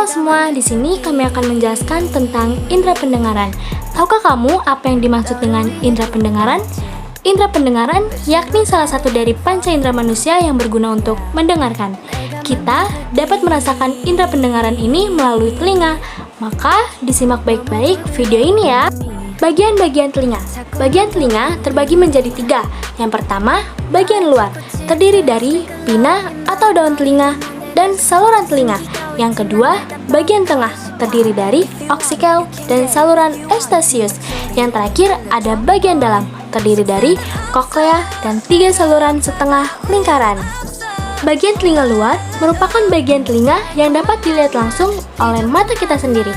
Halo semua, di sini kami akan menjelaskan tentang indera pendengaran. Tahukah kamu apa yang dimaksud dengan indera pendengaran? Indera pendengaran yakni salah satu dari panca indera manusia yang berguna untuk mendengarkan. Kita dapat merasakan indera pendengaran ini melalui telinga. Maka disimak baik-baik video ini ya. Bagian-bagian telinga. Bagian telinga terbagi menjadi 3. Yang pertama, bagian luar, terdiri dari pinna atau daun telinga dan saluran telinga. Yang kedua, bagian tengah, terdiri dari oksikel dan saluran eustachius. Yang terakhir, ada bagian dalam, terdiri dari koklea dan 3 saluran setengah lingkaran. Bagian telinga luar merupakan bagian telinga yang dapat dilihat langsung oleh mata kita sendiri.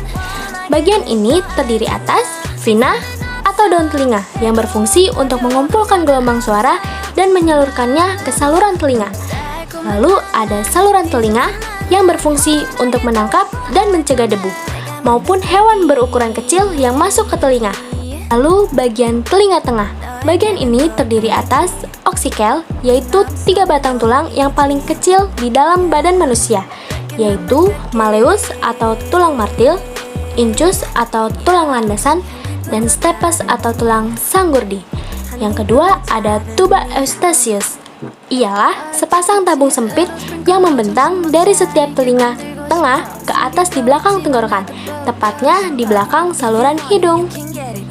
Bagian ini terdiri atas pinna atau daun telinga yang berfungsi untuk mengumpulkan gelombang suara dan menyalurkannya ke saluran telinga. Lalu ada saluran telinga yang berfungsi untuk menangkap dan mencegah debu maupun hewan berukuran kecil yang masuk ke telinga. Lalu bagian telinga tengah. Bagian ini terdiri atas oksikel, yaitu 3 batang tulang yang paling kecil di dalam badan manusia, yaitu malleus atau tulang martil, incus atau tulang landasan, dan stapes atau tulang sanggurdi. Yang kedua ada tuba eustachius. Ialah sepasang tabung sempit yang membentang dari setiap telinga tengah ke atas di belakang tenggorokan, tepatnya di belakang saluran hidung.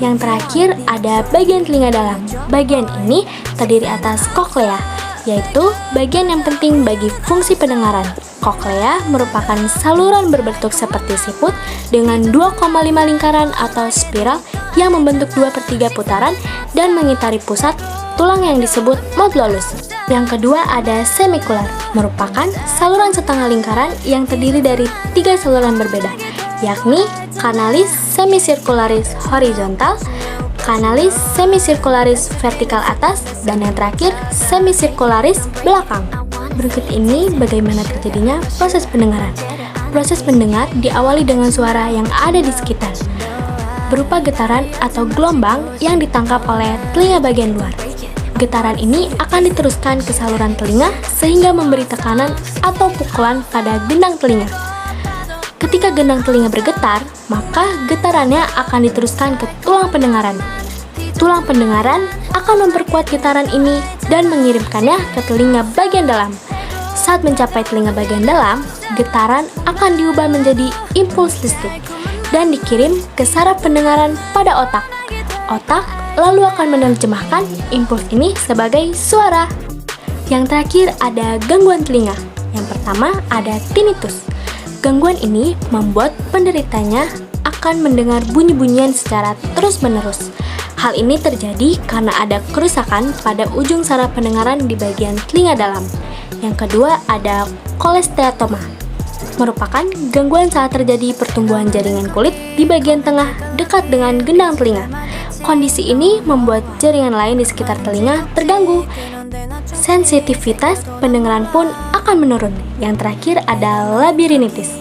Yang terakhir ada bagian telinga dalam. Bagian ini terdiri atas koklea, yaitu bagian yang penting bagi fungsi pendengaran. Koklea merupakan saluran berbentuk seperti siput dengan 2,5 lingkaran atau spiral yang membentuk 2/3 putaran dan mengitari pusat tulang yang disebut modulus. Yang kedua ada semikular, merupakan saluran setengah lingkaran yang terdiri dari 3 saluran berbeda, yakni kanalis semicircularis horizontal, kanalis semicircularis vertikal atas, dan yang terakhir semicircularis belakang. Berikut ini bagaimana terjadinya proses pendengaran. Proses mendengar diawali dengan suara yang ada di sekitar, berupa getaran atau gelombang yang ditangkap oleh telinga bagian luar. Getaran ini akan diteruskan ke saluran telinga sehingga memberi tekanan atau pukulan pada gendang telinga. Ketika gendang telinga bergetar, maka getarannya akan diteruskan ke tulang pendengaran. Tulang pendengaran akan memperkuat getaran ini dan mengirimkannya ke telinga bagian dalam. Saat mencapai telinga bagian dalam, getaran akan diubah menjadi impuls listrik dan dikirim ke saraf pendengaran pada otak. Otak lalu akan menerjemahkan impuls ini sebagai suara. Yang terakhir ada gangguan telinga. Yang pertama ada tinnitus. Gangguan ini membuat penderitanya akan mendengar bunyi-bunyian secara terus-menerus. Hal ini terjadi karena ada kerusakan pada ujung saraf pendengaran di bagian telinga dalam. Yang kedua ada kolesteatoma, merupakan gangguan saat terjadi pertumbuhan jaringan kulit di bagian tengah dekat dengan gendang telinga. Kondisi ini membuat jaringan lain di sekitar telinga terganggu. Sensitivitas pendengaran pun akan menurun. Yang terakhir ada labirinitis,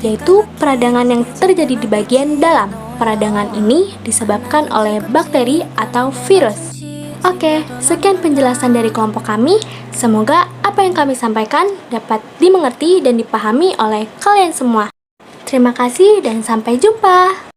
yaitu peradangan yang terjadi di bagian dalam. Peradangan ini disebabkan oleh bakteri atau virus. Oke, sekian penjelasan dari kelompok kami. Semoga apa yang kami sampaikan dapat dimengerti dan dipahami oleh kalian semua. Terima kasih dan sampai jumpa.